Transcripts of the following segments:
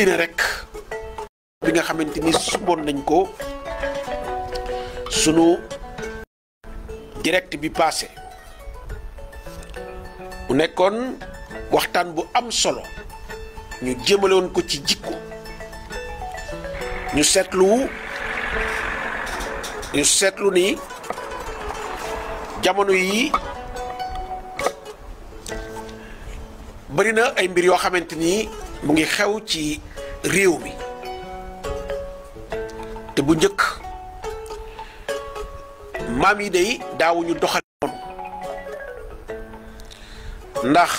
continuer rek bi nga xamante ni sumboon nañ ko sunu direct bi passé mu nekkoon waxtaan bu am solo ñu jëmale woon ko ci jikko ñu seetlu ni jamono yi bari na ay mbir yoo xamante ni mu ngi xew ci réew mi te bu njëkk maam yi day daawuñu doxal noonu ndax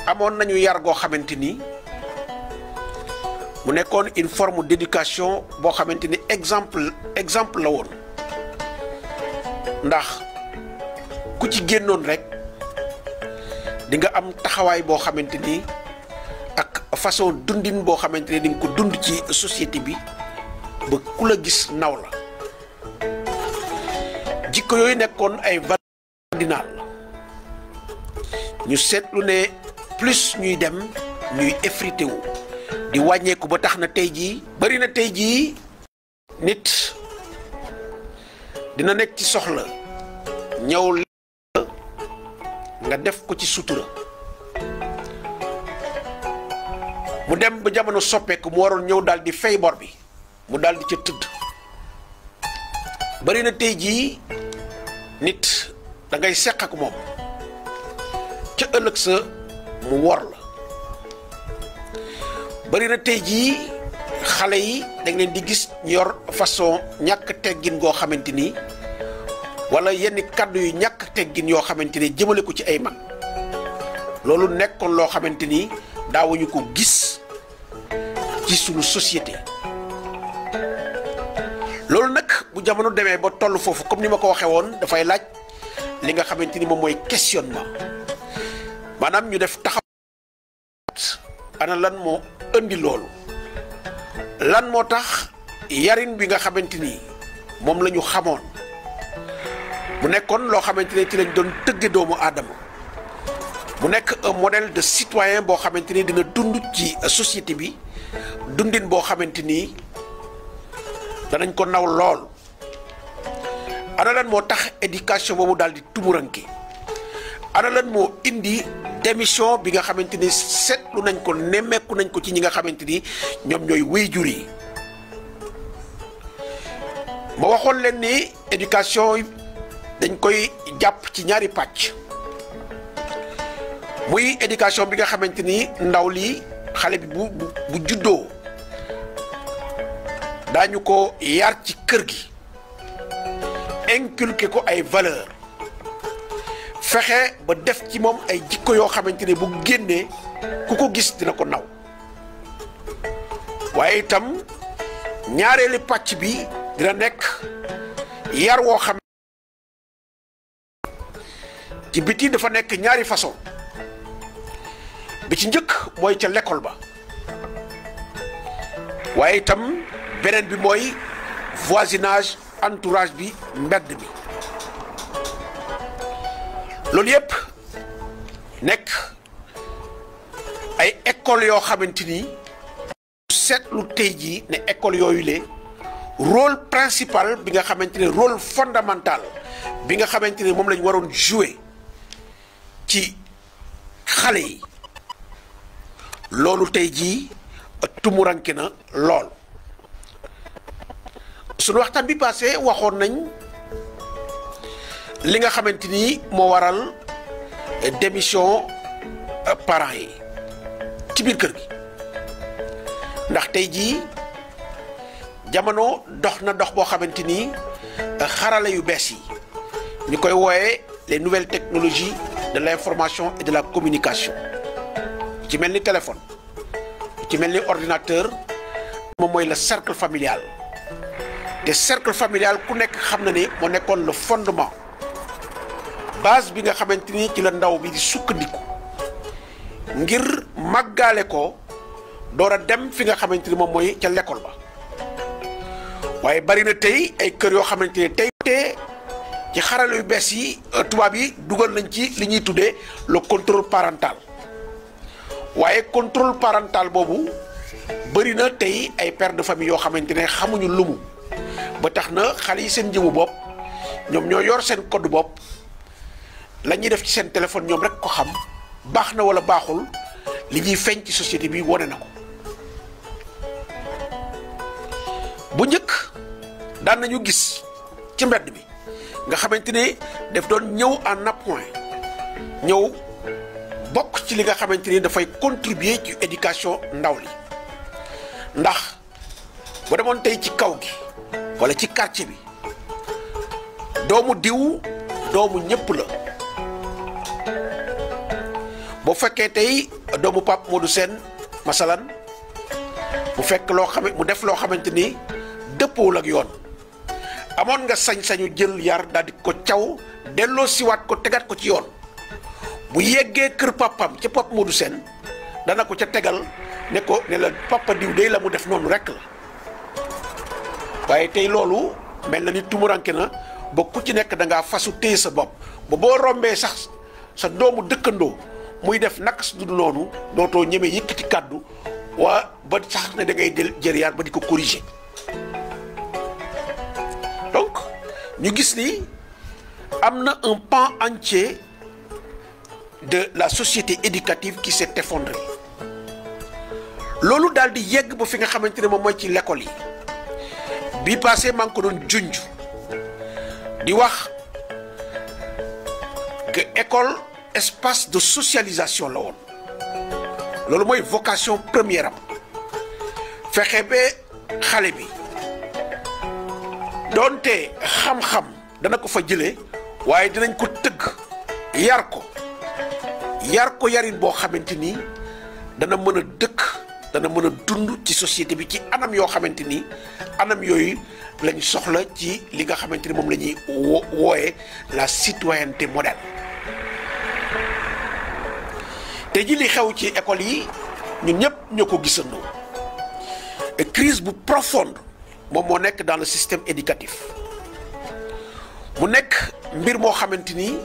amoon nañu yar goo xamante ni mu nekkoon une forme d'éducation boo xamante ni exemple la woon ndax ku ci génnoon rek di nga am taxawaay boo xamante ni ak façon dundin boo xamante ni di nga ko dund ci société bi ba ku la gis naw la jikko yooyu nekkoon ay valeurs cardinales ñu seetlu ne plus ñuy dem ñuy effrité wu di wàññeeku ba tax na tey jii bari na tey jii nit dina nekk ci soxla ñëw nga def ko ci sutura mu dem ba jamono soppeeku mu waroon ñëw daal di fay bor bi mu daal di ca tëdd bari na tey jii nit da ngay seq ak moom ca ëllëg sa mu wor la bari na tey jii xale yi da ngeen di gis ñu yor façon ñàkk teggin goo xamante ni wala yenn kàddu yu ñàkk teggin yoo xamante ni jëmale ko ci ay mag loolu nekkoon loo xamante ni daawuñu ko gis ci sunu société loolu nag bu jamono demee ba toll foofu comme ni ma ko waxee woon dafay laaj li nga xamante ni moom mooy questionnement maanaam ñu def taxaw ana lan moo indi loolu lan moo tax yarin bi nga xamante ni moom la ñu xamoon mu nekkoon loo xamante ne ci lañ doon tëgge doomu aadama mu nekk un modèle de citoyen boo xamante ni dina dund ci société bi dundin boo xamante ni danañ ko naw lool ana lan moo tax éducation boobu daal di tumuranke ana lan moo indi démission bi nga xamante ni seetlu nañ ko nemmeeku nañ ko ci ñi nga xamante ni ñoom ñooy waajur yi ma waxoon leen ni éducation dañ koy jàpp ci ñaari pàcc muy éducation bi nga xamante ni ndaw li xale bi bu juddoo daañu ko yar ci kër gi inculquer ko ay valeur fexe ba def ci moom ay jikko yoo xamante ni bu génnee ku ko gis dina ko naw waaye itam ñaareelu pàcc bi dina nekk yar woo xam ci biti dafa nekk ñaari façon bi ci njëkk mooy ca l'école ba waaye itam beneen bi mooy voisinage entourage bi mbedd bi loolu yépp nekk ay école yoo xamante ni seetlu tey jii ne école yooyu le rôle principal bi nga xamante ne rôle fondamental bi nga xamante ne moom lañ waroon jouer ci xale yi loolu tey jii tumuranke na lool sunu waxtaan bi passé waxoon nañ li nga xamante ni moo waral démission parents yi ci biir kër gi ndax tey jii jamono dox na dox boo xamante ni xarala yu bees yi ñu koy wooyee les nouvelles technologies de l'information et de la communication ci mel ni téléphone ci mel ni ordinateur moom mooy le cercle familial te cercle familial ku nekk xam na ne moo nekkoon le fondement base bi nga xamante ni ci la ndaw bi di sukkandiku ngir màggaale ko door a dem fi nga xamante ni moom mooy ca l'école ba waaye bari na tey ay kër yoo xamante ne tey ci xarala yu bees yi tubaab yi dugal nañ ci li ñuy tuddee le contrôle parental waaye contrôle parental boobu bëri na tey ay pères de famille yoo xamante ne xamuñu lumu ba tax na xale yi seen jëmu bopp ñoom ñoo yor seen code bopp la ñuy def ci seen téléphone ñoom rek ko xam baax na wala baaxul li ñuy feeñ ci société bi wone na ko. bu njëkk daan nañu gis ci mbedd bi nga xamante ne daf doon ñëw en appoint ñëw bokk ci li nga xamante ni dafay contribuer ci éducation ndaw li ndax bu demoon tey ci kaw gi wala ci quartier bi doomu diw doomu ñëpp la boo fekkee tey doomu Pape Modou Sène masalan mu fekk loo xam mu def loo xamante ni dëppoowul ak yoon amoon nga sañ-sañu jël yar daal di ko caw delloo siwaat ko tegaat ko ci yoon bu yeggee kër papam ca Pape Modou Sène dana ko ca tegal ne ko ne la papa diw day la mu def noonu rek la waaye tey loolu mel na ni tumuranke na ba ku ci nekk da ngaa fasu téye sa bopp ba boo rombee sax sa doomu dëkkandoo muy def naka su dul noonu dootoo ñeme yëkkati kàddu waa ba sax ne da ngay jël yar ba di ko corriger. Donc ñu gis ni am na un pan entier de la société éducative qui s'est effondré loolu daal di yegg ba fi nga xamante ne moom mooy ci l'école yi bi passé maa ngi ko doon junj di wax que école espace de socialisation la woon loolu mooy vocation première am fexe ba xale bi doonte xam-xam dana ko fa jëlee waaye dinañ ko tëgg yar ko yarin boo xamante ni dana mën a dëkk dana mën a dund ci société bi ci anam yoo xamante ni anam yooyu lañ soxla ci li nga xamante ni moom la ñuy wooye la citoyenneté moderne te ji li xew ci école yi ñun ñëpp ñoo ko gisandoo et crise bu profonde moom moo nekk dans le système éducatif mu nekk mbir moo xamante ni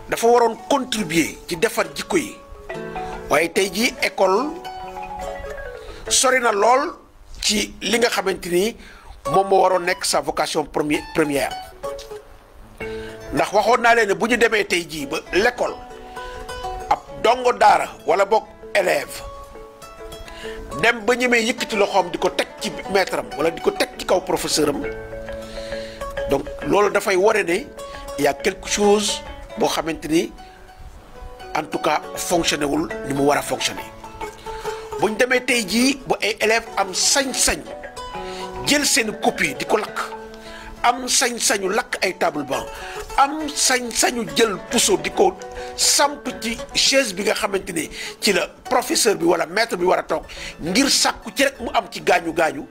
dafa waroon contribuer ci defar jikko yi waaye tey jii école sori na lool ci li nga xamante ni moom moo waroon nekk sa vocation première ndax waxoon naa leen ne bu ñu demee tey jii ba l'école ab dongo daara wala boog élève dem ba ñemee yëkkati loxoom di ko teg ci maître am wala di ko teg ci kaw professeur am donc loolu dafay wone ne il y a quelque chose boo xamante ni en tout cas fonctionné wul ni mu war a fonctionner bu ñu demee tey jii bu ay élèves am sañ-sañ jël seen copie di ko lakk am sañ-sañu lakk ay table banc am sañ-sañu jël puso di ko samp ci chaise bi nga xamante ni ci la professeur bi wala maître bi war a toog ngir sàkku ci rek mu am ci gaañu-gaañu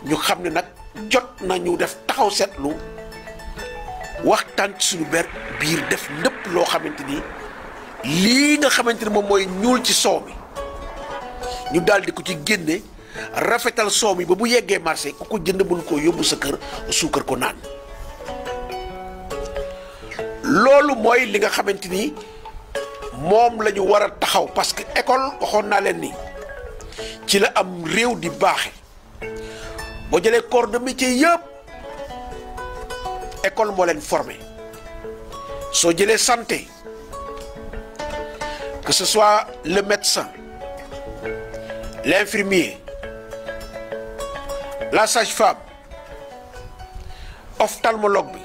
ñu xam ne nag jot nañu def taxaw seetlu waxtaan ci suñu biir def lépp loo xamante ni lii nga xamante ni moom mooy ñuul ci soow mi ñu daal di ko ci génne rafetal soow mi ba bu yeggee marché ku ko jënd mën koo yóbbu sa kër suukar ko naan loolu mooy li nga xamante ni moom la ñu war a taxaw parce que école waxoon naa leen ni ci la am réew di baaxe boo jëlee corps de métier yëpp école moo leen formé soo jëlee santé que ce soit le médecin l'infirmier la sage-femme ophtalmologue bi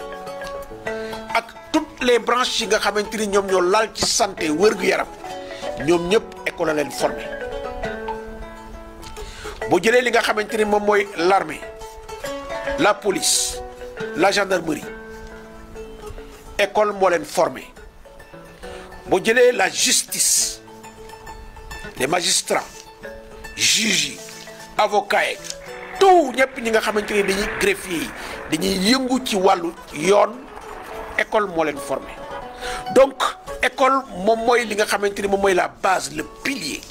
ak toutes les branches yi nga xamante ni ñoom ñoo laal ci santé wér-gu-yaram ñoom ñëpp école a leen formé boo jëlee li nga xamante ni moom mooy l'armée la police la gendarmerie école moo leen formé boo jëlee la justice les magistrats juges yi avocats yi tout ñëpp ñi nga xamante ni dañuy greffier yi dañuy yëngu ci wàllu yoon école moo leen formé donc école moom mooy li nga xamante ni moom mooy la base le pilier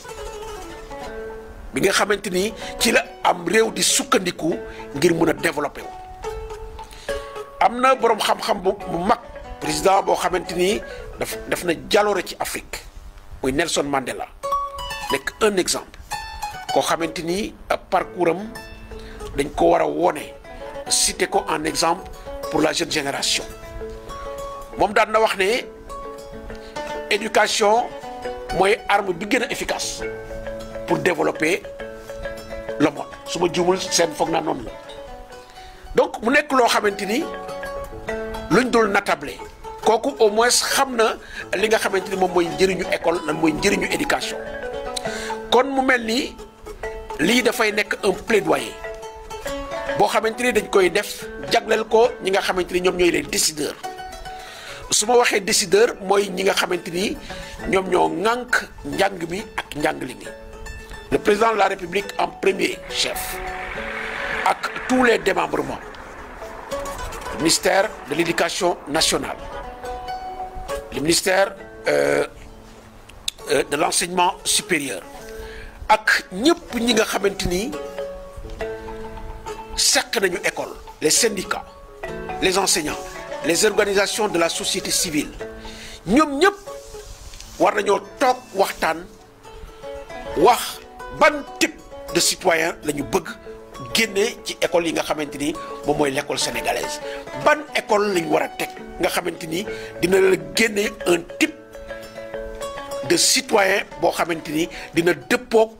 bi nga xamante ni ci la am réew di sukkandiku ngir mun a développer wu am na boroom xam-xam bu mag président boo xamante ni daf na jaloore ci Afrique muy Nelson Mandela nekk un exemple koo xamante ni parcours am dañ ko war a wone citer ko en exemple pour la jeune génération moom daan na wax ne éducation mooy arme bi gën a efficace pour développer le monde su ma juumul seen foog naa noonu la donc mu nekk loo xamante ni luñ dul natable kooku au moins xam na li nga xamante ni moom mooy njëriñu école lan mooy njëriñu éducation kon mu mel ni lii dafay nekk un plaidoyer boo xamante ni dañ koy def jagleel ko ñi nga xamante ni ñoom ñooy les décideurs su ma waxee décideur mooy ñi nga xamante ni ñoom ñoo ŋànk njàng mi ak njàngale mi le président de la République en premier chef ak tous les démembrements le ministère de l'éducation nationale le ministère de l'enseignement supérieur ak ñëpp ñi nga xamante ni seq nañu école les syndicats les enseignants les organisations de la société civile ñoom ñëpp war nañoo toog waxtaan wax ban type de citoyen la ñu bëgg génne ci école yi nga xamante ni moom mooy l'école sénégalaise ban école lañ war a teg nga xamante ni dina la génne un type de citoyen boo xamante ni dina dëppoog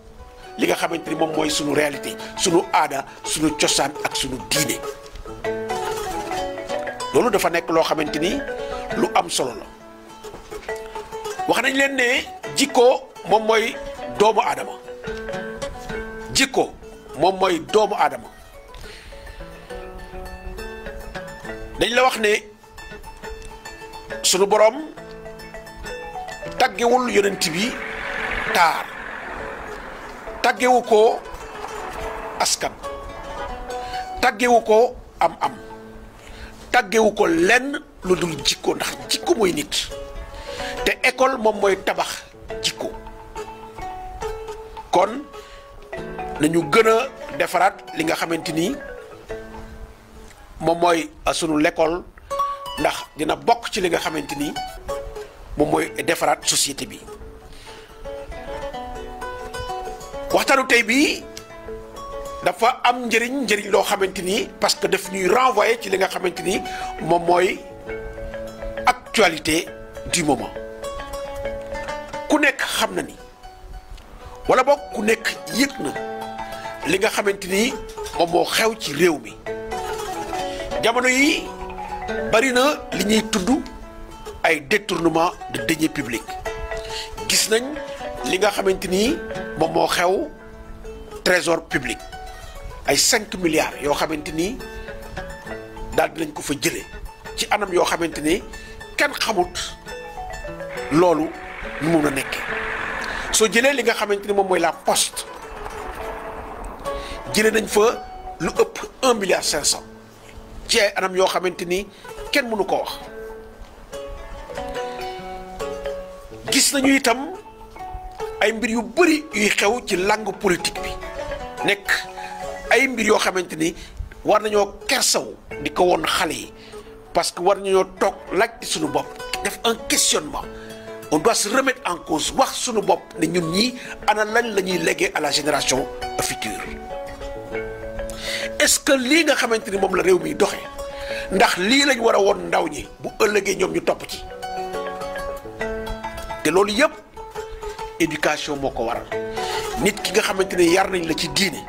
li nga xamante ni moom mooy sunu réalité sunu aada sunu cosaan ak sunu diine loolu dafa nekk loo xamante ni lu am solo la wax nañ leen ne jikko moom mooy doomu aadama jikko moom mooy doomu aadama dañ la wax ne sunu borom taggewul yonent bi taar taggewu ko askan taggewu ko am taggewu ko lenn lu dul jikko ndax jikko mooy nit te école moom mooy tabax jikko kon nañu gën a defaraat li nga xamante ni moom mooy sunu l'école ndax dina bokk ci li nga xamante ni moom mooy defaraat société bi waxtaanu tey bi dafa am njëriñ loo xamante ni parce que daf ñuy renvoyer ci li nga xamante ni moom mooy actualité du moment ku nekk xam na ni wala boog ku nekk yëg na li nga xamante ni moom moo xew ci réew mi jamono yi bari na li ñuy tudd ay détournement de deniers publics gis nañ li nga xamante ni moom moo xew trésor public ay 5 milliards yoo xamante ni daal dinañ ko fa jëlee ci anam yoo xamante ni kenn xamut loolu nu mun a nekkee soo jëlee li nga xamante ni moom mooy la poste jëlee nañ fa lu ëpp 1 milliard 500 ci ay anam yoo xamante ni kenn mënu ko wax gis nañu itam ay mbir yu bëri yuy xew ci langue politique bi nekk ay mbir yoo xamante ni war nañoo kersaw di ko woon xale yi parce que war nañoo toog laajte suñu bopp def un questionnement on doit se remettre en cause wax suñu bopp ne ñun ñii ana lañ la ñuy léguer à la génération future est-ce que lii nga xamante ni moom la réew mi doxee ndax lii lañ war a woon ndaw ñi bu ëllëgee ñoom ñu topp ci te loolu yëpp éducation moo ko waral nit ki nga xamante ni yar nañ la ci diine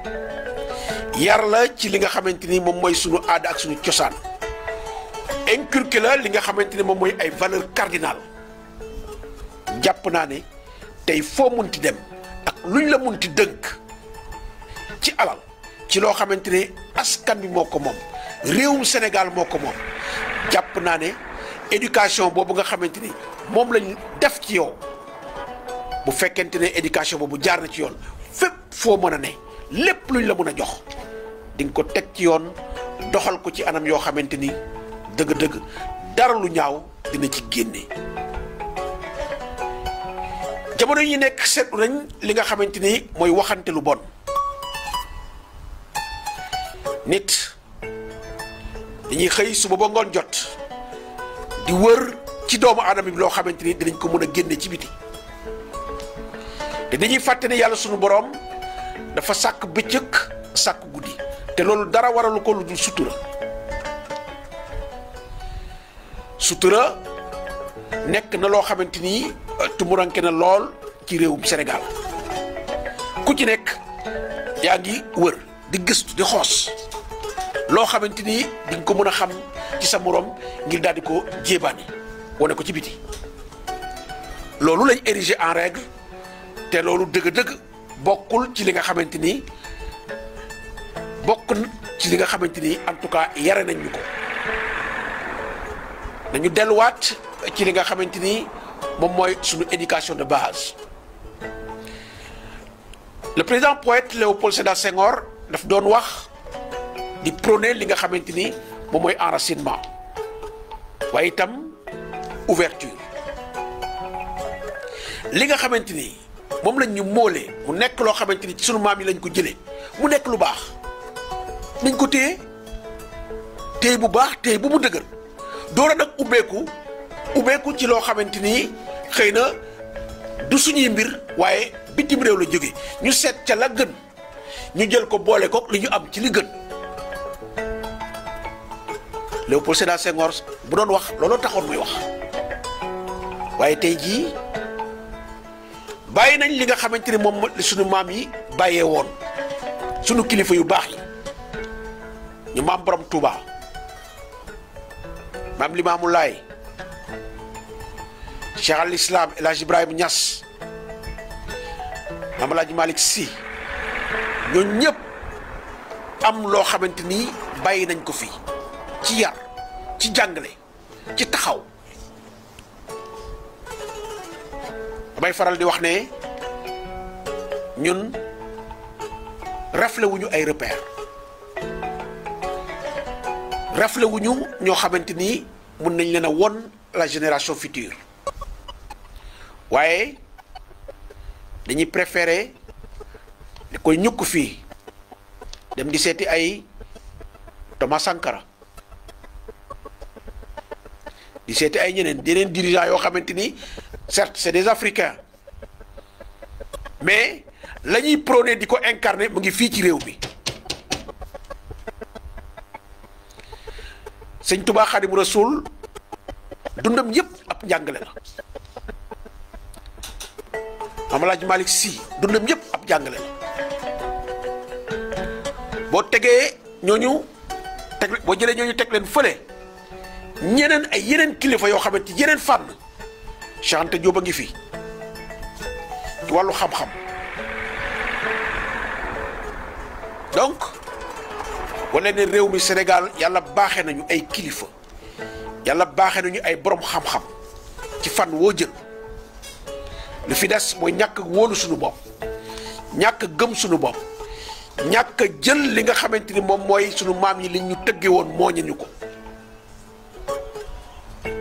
yar la ci li nga xamante ni moom mooy sunu aada ak sunu cosaan inculquer la li nga xamante ni moom mooy ay valeurs cardinales jàpp naa ne tey foo munti dem ak luñ la munti dënk ci alal ci loo xamante ne askan bi moo ko moom réewum Sénégal moo ko moom jàpp naa ne éducation boobu nga xamante ni moom lañ def ci yow bu fekkente ne éducation boobu jaar na ci yoon fépp foo mën a ne lépp luñ la mën a jox di nga ko teg ci yoon doxal ko ci anam yoo xamante ni dëgg-dëgg dara lu ñaaw dina ci génne. jamono yi nekk seetlu nañ li nga xamante ni mooy waxante lu bon nit dañuy xëy suba ba ngoon jot di wër ci doomu aadama bi loo xamante ni dinañ ko mën a génne ci biti te dañuy fàtte ne yàlla sunu borom dafa sàkk bëccëg sàkk guddi te loolu dara waralu ko lu dul sutura nekk na loo xamante ni tumuranke na lool ci réewum Sénégal ku ci nekk yaa ngi wër di gëstu di xoos loo xamante ni di nga ko mën a xam ci sa morom ngir daal di ko jéebaani wane ko ci biti loolu lañ érigé en règle te loolu dëgg-dëgg bokkul ci li nga xamante ni en tout cas yare nañ ñu ko nañu delluwaat ci li nga xamante ni moom mooy suñu éducation de base. Le président poète Léopold Sédar Senghor daf doon wax di prôner li nga xamante ni moom mooy enracinement waaye itam ouverture li nga xamante ni moom lañ ñu moolee mu nekk loo xamante ni ci sunu maam yi lañ ko jëlee mu nekk lu baax nañ ko téye bu baax téye bu mu dëgër doora nag ubbeeku ci loo xamante ni xëy na du suñuy mbir waaye bitim réew la jóge ñu seet ca la gën ñu jël ko boole ko li ñu am ci li gën Léopold Sédar Senghor bu doon wax looloo taxoon muy wax waaye tey jii bàyyi nañ li nga xamante ni moom suñu maam yi bàyyee woon suñu kilifa yu baax yi ñu maam borom Touba maam Limaamu Laay Cheikh al Islam El Hadj Ibrahima Niass maam El Hadj Malick Sy ñooñu ñëpp am loo xamante ni bàyyi nañ ko fii ci yar ci jàngale ci taxaw damay faral di wax ne ñun rafle wuñu ay repère rafle wuñu ñoo xamante ni mun nañ leen a won la génération future waaye dañuy préférer di koy ñukk fii dem di seeti ay Thomas Sankara di seeti ay ñeneen dirigeants yoo xamante ni certes c'est des Africains mais la ñuy prôné di ko incarner mu ngi fii ci réew mi Sëñ Tuubaa Xaadimu Rasuul dundam yépp ab njàngale la Maam El Hadj Malick Sy dundam yépp ab jàngale la boo tegee ñooñu boo jëlee ñooñu teg leen fële ñeneen ay yeneen kilifa yoo xamante ci yeneen fànn Cheikh Anta Diop a ngi fi ci wàllu xam-xam donc wala ne réew mi Sénégal yàlla baaxee nañu ay kilifa yàlla baaxee nañu ay borom xam-xam ci fànn woo jël lu fi des mooy ñàkk wóolu suñu bopp ñàkk gëm suñu bopp ñàkk jël li nga xamante ni moom mooy suñu maam yi li ñu tëggee woon mooñañu ko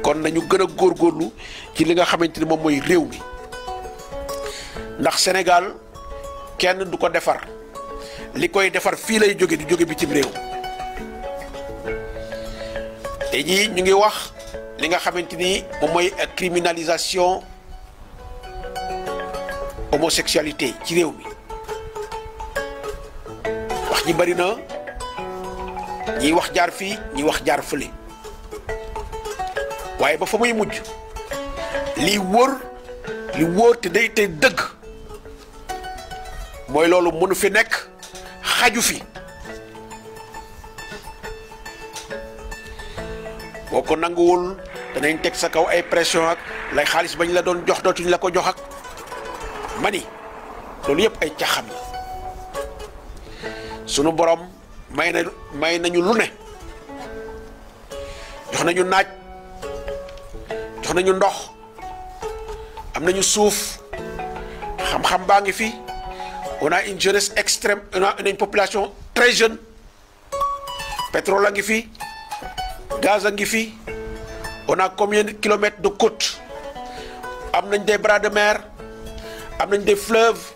kon nañu gën a góorgóorlu ci li nga xamante ni moom mooy réew mi ndax Sénégal kenn du ko defar li koy defar fii lay jóge di jóge bitim réew te jii ñu ngi wax li nga xamante ni moom mooy criminalisation homosexualité ci réew mi wax ji bari na ñiy wax jaar fii ñiy wax jaar fële waaye ba fa muy mujj li wóor te day tey dëgg mooy loolu mënu fi nekk xaju fi boo ko nanguwul danañ teg sa kaw ay pression ak lay xaalis bañ la doon jox dootuñ la ko jox ak mani loolu yëpp ay caxam la sunu borom may nañu lu ne jox nañu naaj jox nañu ndox am nañu suuf xam-xam baa ngi fi on a une jeunesse extrême on a une population très jeune pétrole a ngi fi gaz a ngi fi on a combien de kilomètres de côte am nañ des bras de mer am nañ des fleuves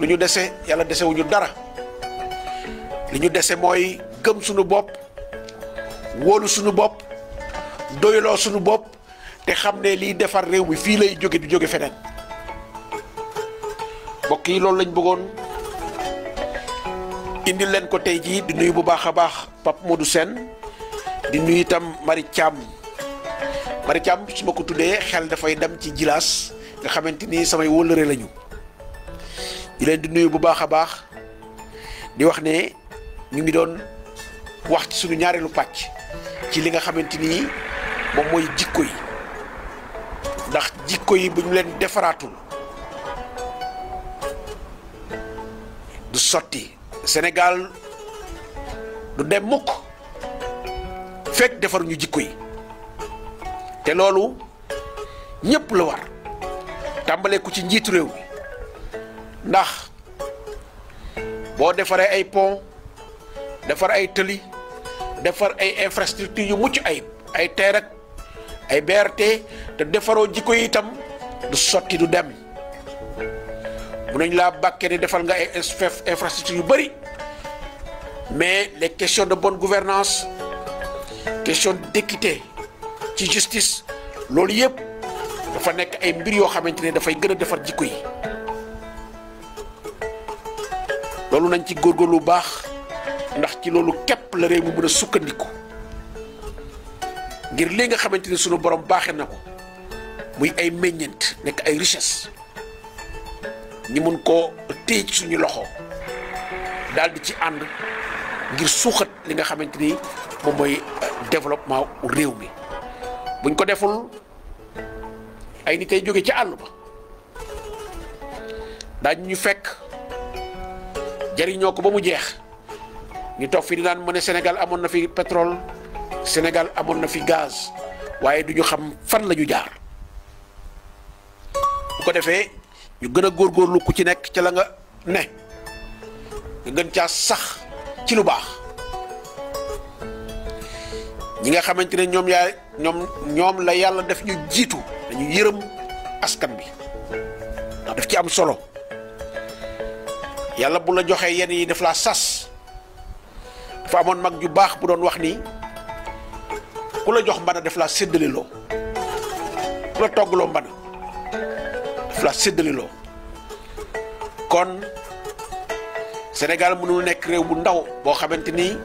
lu ñu dese yàlla dese wuñu dara li ñu dese mooy gëm suñu bopp wóolu suñu bopp doyloo suñu bopp te xam ne liy defar réew mi fii lay jóge du jóge feneen mbokk yi loolu lañ bëggoon indil leen ko tey jii di nuyu bu baax a baax Pape Modou Sène di nuyu itam Marie Thiam su ma ko tuddee xel dafay dem ci Jilaas nga xamante ni samay wóllëre lañu di leen di nuyu bu baax a baax di wax ne ñu ngi doon wax ci suñu ñaareelu pàcc ci li nga xamante ni moom mooy jikko yi ndax jikko yi bu ñu leen defaraatul du sotti Sénégal du dem mukk fekk defaruñu jikko yi te loolu ñëpp la war tàmbalee ko ci njiitu réew mi ndax boo defaree ay pont defar ay tëli defar ay infrastructure yu mucc ayib ay TER ak ay BRT te defaroo jikko yi itam du sotti du dem mun nañ laa bàkkee ne defal nga ay infrastructure yu bëri mais les questions de bonne gouvernance question d'équité ci justice loolu yëpp dafa nekk ay mbir yoo xamante ne dafay gën a defar jikko yi loolu nañ ci góorgóorlu bu baax ndax ci loolu képp la réew mi mën a sukkandiku ngir li nga xamante ne sunu borom baaxee na ko muy ay meññeent nekk ay richesse ñi mun koo téye ci suñu loxo daal di ci ànd ngir suuxat li nga xamante ni moom mooy développement réew mi buñ ko deful ay nit ay jóge ci àll ba daañu ñu fekk jariñoo ko ba mu jeex ñu toog fi di naan mu ne Sénégal amoon na fi pétrole Sénégal amoon na fi gaz waaye du ñu xam fan la ñu jaar bu ko defee ñu gën a góorgóorlu ku ci nekk ca la nga ne nga gën caa sax ci lu baax ñi nga xamante ne ñoom la yàlla def ñu jiitu dañu yërëm askan bi ndax daf ci am solo yàlla bu la joxee yenn yi daf laa sas dafa amoon mag ju baax bu doon wax ni ku la jox mbana daf laa séddaleloo ku la toggaloo mbana daf laa séddaleloo kon Sénégal mënul nekk réew bu ndaw boo xamante ni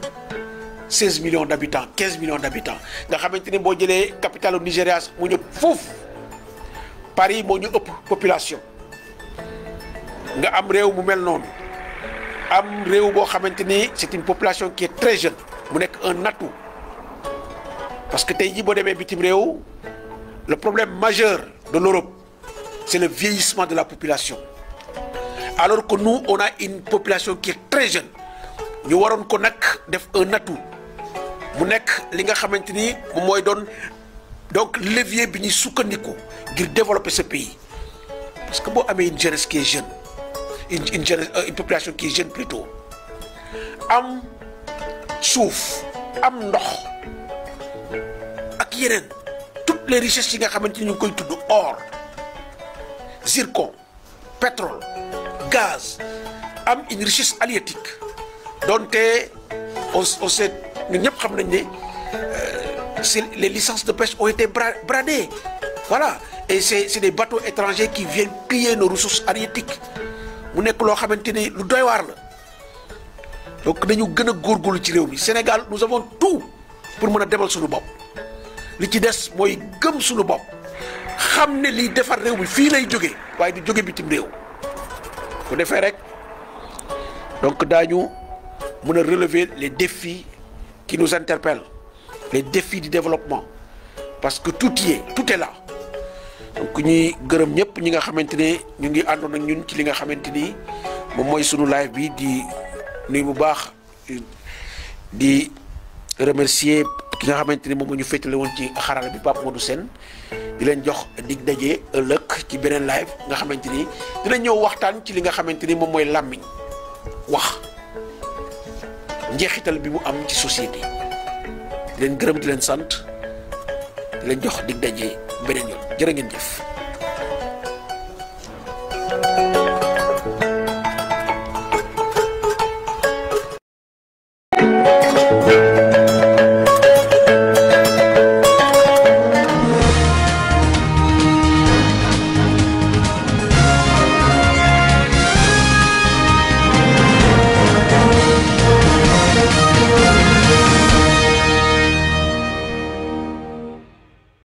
16 millions d'habitants 15 millions d'habitants nga xamante ni boo jëlee capitale du Nigéria mu ñëpp foofu Paris moo ñu ëpp population nga am réew mu mel noonu am réew boo xamante ni c'est une population qui est très jeune mu nekk un atout parce que tey jii boo demee bitim réew le problème majeur de l'Europe c'est le vieillissement de la population alors que nous on a une population qui est très jeune ñu waroon ko nag def un atout mu nekk li nga xamante ni moom mooy doon donc levier bi ñuy sukkandiku ngir développer ce pays parce que boo amee une jeunesse qui est jeune une population qui est jeune plutôt am suuf am ndox ak yeneen toutes les richesses yi nga xamante ni ñu ngi koy tudd or zircon pétrole gaz am une richesse halieutique donte on sait ñun ñëpp xam nañ ne les licences de pêche ont été bradées voilà et c'est des bateaux étrangers qui viennent piller nos ressources halieutiques mu nekk loo xamante ni lu doy waar la donc dañu gën a góorgóorlu ci réew mi Sénégal nous avons tout pour mën a demal suñu bopp li ci des mooy gëm suñu bopp xam ne liy defar réew mi fii lay jóge waaye du jóge bitim réew bu defee rek donc daañu mën a relever les défis qui nous interpellent les défis du développement parce que tout est là donc ñuy gërëm ñëpp ñi nga xamante ne ñu ngi àndoon ak ñun ci li nga xamante ni moom mooy sunu live bi di nuyu bu baax di remercier ki nga xamante ni moom ñu féetale woon ci xarala bi Pape Modou Sène di leen jox dig daje ëllëg ci beneen live nga xamante ni dina ñëw waxtaan ci li nga xamante ni moom mooy làmmiñ wax njeexital bi mu am ci société di leen gërëm di leen sant di leen jox dig daje beneen yoon jërë ngeen jëf.